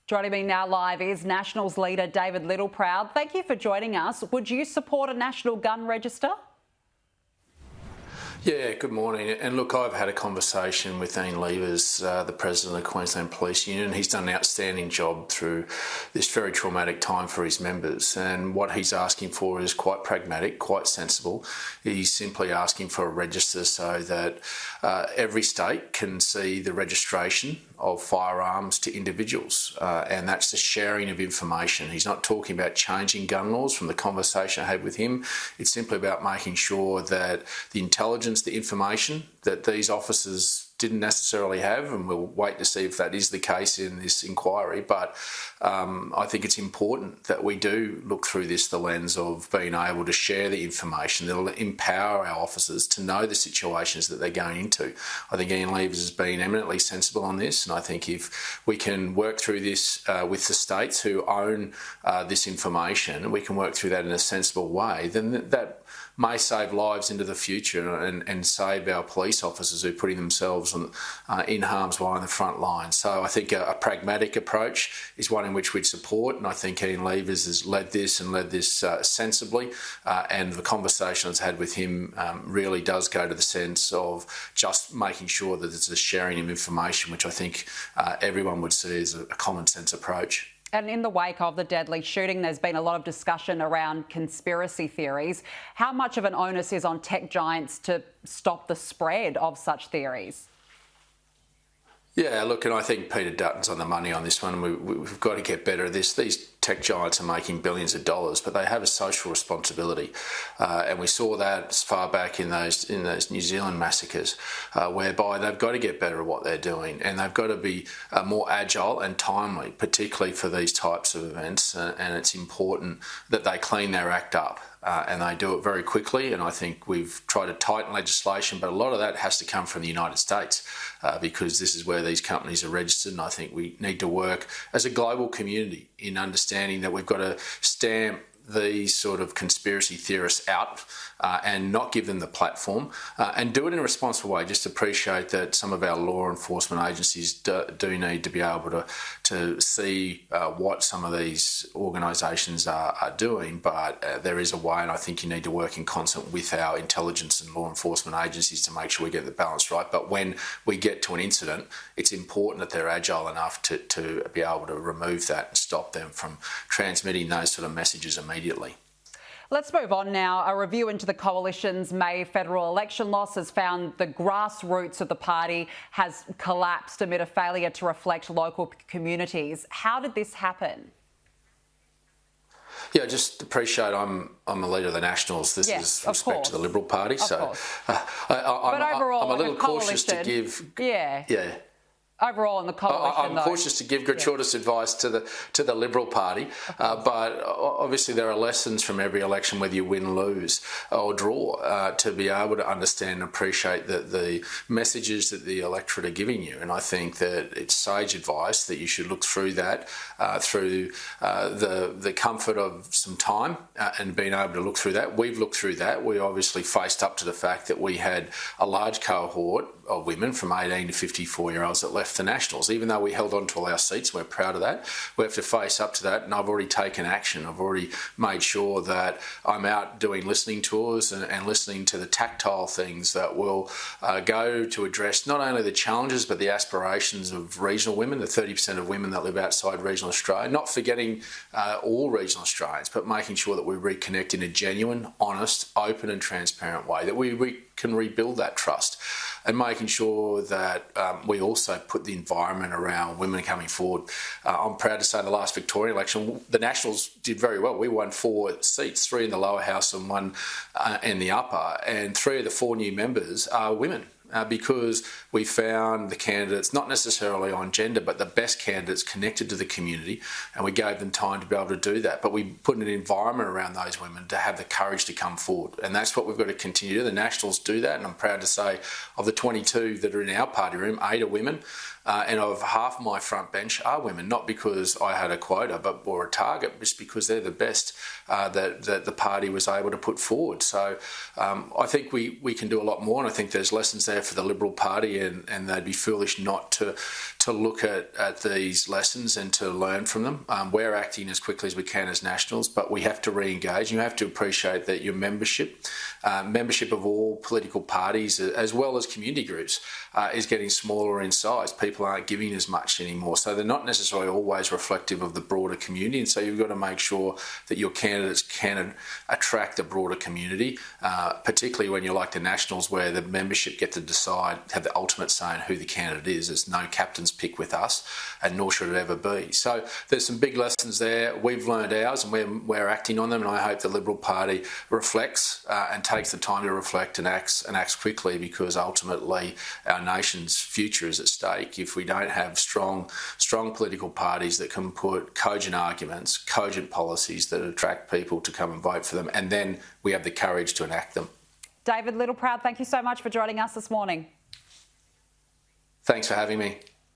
Joining me now live is Nationals leader David Littleproud. Thank you for joining us. Would you support a national gun register? Yeah, good morning. And look, I've had a conversation with Ian Levers, the president of the Queensland Police Union. He's done an outstanding job through this very traumatic time for his members. And what he's asking for is quite pragmatic, quite sensible. He's simply asking for a register so that every state can see the registration of firearms to individuals. And that's the sharing of information. He's not talking about changing gun laws from the conversation I had with him. It's simply about making sure that the intelligence, the information that these officers didn't necessarily have, and we'll wait to see if that is the case in this inquiry, but I think it's important that we do look through the lens of being able to share the information that will empower our officers to know the situations that they're going into. I think Ian Levers has been eminently sensible on this, and I think if we can work through this with the states who own this information, we can work through that in a sensible way, then that may save lives into the future and save our police officers who are putting themselves in harm's way on the front line. So I think a pragmatic approach is one in which we'd support, and I think Ian Levers has led this sensibly, and the conversation I've had with him really does go to the sense of just making sure that there's a sharing of information, which I think everyone would see as a common sense approach. And in the wake of the deadly shooting, there's been a lot of discussion around conspiracy theories. How much of an onus is on tech giants to stop the spread of such theories? Yeah, look, and I think Peter Dutton's on the money on this one. We've got to get better at this. These tech giants are making billions of dollars, but they have a social responsibility, and we saw that as far back in those New Zealand massacres, whereby they've got to get better at what they're doing, and they've got to be more agile and timely, particularly for these types of events. And it's important that they clean their act up. And they do it very quickly, and I think we've tried to tighten legislation, but a lot of that has to come from the United States because this is where these companies are registered, and I think we need to work as a global community in understanding that we've got to stamp these sort of conspiracy theorists out and not give them the platform and do it in a responsible way. Just appreciate that some of our law enforcement agencies do need to be able to see what some of these organisations are doing, but there is a way, and I think you need to work in concert with our intelligence and law enforcement agencies to make sure we get the balance right. But when we get to an incident, it's important that they're agile enough to be able to remove that and stop them from transmitting those sort of messages immediately. Let's move on now. A review into the coalition's May federal election loss has found the grassroots of the party has collapsed amid a failure to reflect local communities. How did this happen? Yeah, just appreciate I'm a leader of the Nationals. This is respect to the Liberal Party. So I'm a little cautious to give. Yeah. Overall in the coalition, I'm cautious to give gratuitous advice to the Liberal Party, but obviously there are lessons from every election, whether you win, lose or draw, to be able to understand and appreciate the messages that the electorate are giving you. And I think that it's sage advice that you should look through that through the comfort of some time and being able to look through that. We've looked through that. We obviously faced up to the fact that we had a large cohort of women from 18 to 54-year-olds that left the Nationals. Even though we held on to all our seats, we're proud of that. We have to face up to that, and I've already taken action. I've already made sure that I'm out doing listening tours and listening to the tactile things that will go to address not only the challenges but the aspirations of regional women, the 30% of women that live outside regional Australia, not forgetting all regional Australians, but making sure that we reconnect in a genuine, honest, open and transparent way, that we can rebuild that trust, and making sure that we also put the environment around women coming forward. I'm proud to say in the last Victorian election, the Nationals did very well. We won 4 seats, 3 in the lower house and 1 in the upper, and 3 of the 4 new members are women. Because we found the candidates, not necessarily on gender, but the best candidates connected to the community, and we gave them time to be able to do that. But we put an environment around those women to have the courage to come forward, and that's what we've got to continue to do. The Nationals do that, and I'm proud to say of the 22 that are in our party room, 8 are women. And of half my front bench are women, not because I had a quota or a target, just because they're the best that the party was able to put forward. So I think we can do a lot more, and I think there's lessons there there for the Liberal Party, and they'd be foolish not to look at these lessons and to learn from them. We're acting as quickly as we can as Nationals, but we have to re-engage. You have to appreciate that your membership of all political parties, as well as community groups, is getting smaller in size. People aren't giving as much anymore, so they're not necessarily always reflective of the broader community, and so you've got to make sure that your candidates can attract the broader community, particularly when you're like the Nationals, where the membership get to decide, have the ultimate say in who the candidate is. There's no captain's pick with us, and nor should it ever be. So there's some big lessons there. We've learned ours, and we're acting on them, and I hope the Liberal Party reflects and takes the time to reflect and acts quickly, because ultimately our nation's future is at stake if we don't have strong political parties that can put cogent arguments, cogent policies that attract people to come and vote for them, and then we have the courage to enact them. David Littleproud, thank you so much for joining us this morning. Thanks for having me.